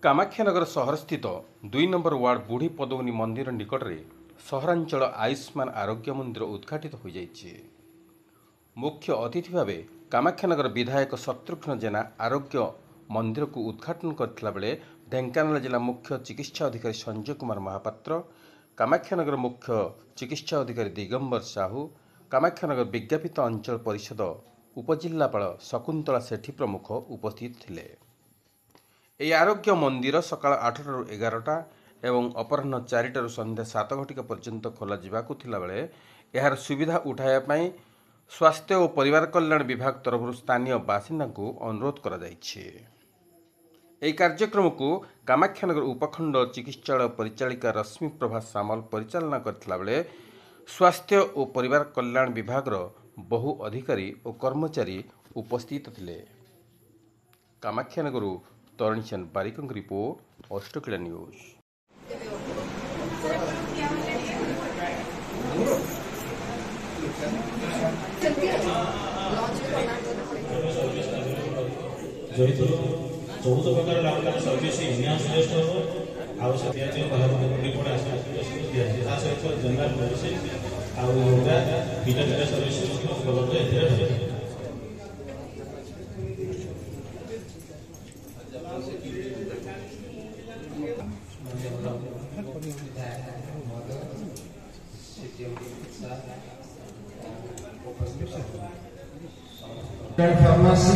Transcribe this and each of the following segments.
कामाख्यानगर सहर स्थित 2 number ward बुढ़ी पदौनी मंदिर निकट में सहरांचल आयुष्मान आरोग्य मंदिर उद्घाटित हो जाइए। मुख्य अतिथि भाव कामाख्यानगर विधायक शत्रुघ्न जेना आरोग्य मंदिर को उद्घाटन करथिला बेले ढेंकानाल जिला मुख्य चिकित्सा अधिकारी संजय कुमार महापात्र, कामाख्यानगर मुख्य चिकित्सा अधिकारी दिगंबर साहू, कामाख्यानगर विज्ञापित अंचल परिषद उपजिल्लापाल शकुंतला सेठी प्रमुख उपस्थित थिले। ଏହି ଆରୋଗ୍ୟ ମନ୍ଦିର ସକାଳ 8ଟାରୁ 11ଟା ଏବଂ ଅପରାହ୍ନ 4ଟାରୁ ସନ୍ଧ୍ୟା 7 ଘଟିକା ପର୍ଯ୍ୟନ୍ତ ଖୋଲାଯିବାକୁ ଥିଲାବେଳେ ଏହାର ସୁବିଧା ଉଠାଇବା ପାଇଁ ସ୍ୱାସ୍ଥ୍ୟ ଓ ପରିବାର କଲ୍ୟାଣ ବିଭାଗ ତରଫରୁ ସ୍ଥାନୀୟ ବାସିନ୍ଦାଙ୍କୁ ଅନୁରୋଧ କରାଯାଇଛି। ଏହି କାର୍ଯ୍ୟକ୍ରମକୁ କାମାଖ୍ୟାନଗର ଉପଖଣ୍ଡ ଚିକିତ୍ସାଳୟ ପରିଚାଳିକା ରଶ୍ମି ପ୍ରଭା ସାମଲ ପରିଚାଳନା କରିଥିଲା ବେଳେ ସ୍ୱାସ୍ଥ୍ୟ ଓ ପରିବାର କଲ୍ୟାଣ ବିଭାଗର ବହୁ ଅଧିକାରୀ ଓ କର୍ମଚାରୀ ଉପସ୍ଥିତ ଥିଲେ। କାମାଖ୍ୟାନଗରରୁ तरणीचंद बारिक रिपोर्ट, अष्टकिला न्यूज। चौदह प्रकार लागू सर्विस इनहाउस हो रिपोर्ट सहित जनरल मेडिसिन आटा सर्विस उपलब्ध फार्मासी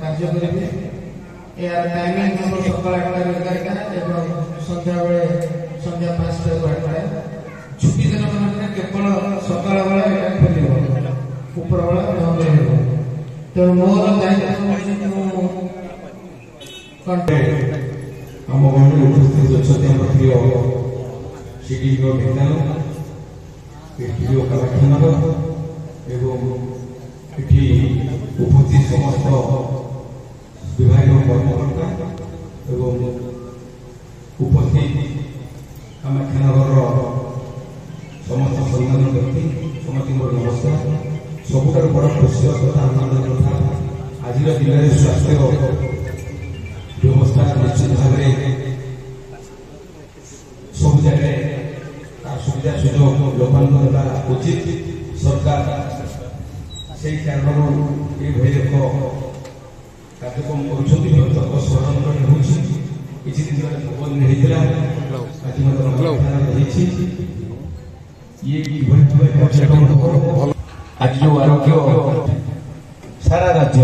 कार्य करेंगे। यार टाइमिंग हम सकाल 8 संध्या बेले संध्या 5 छुट्टी दिन मान केवल सकाल बेला खोल ऊपर बेला बंद रहा। तेणु मोर आम गणना उपस्थित अच्छा प्रिय सिटी ढेंकानाल प्रिय कामाख्यानगर एवं उपस्थित समस्त विभाग कर्मकर्ता एवं उपस्थित कामाख्यानगर समस्त सम्मान व्यक्ति समस्त नमस्कार। सबुठ बड़ खुशी तथा आनंद कथा आज दिन में स्वास्थ्य व्यवस्था निश्चित भाव सब जगह सुविधा सुजोग लोक उचित सरकार से कारण एक कार्यक्रम कर किसी दिन आज जो आरोग्य सारा राज्य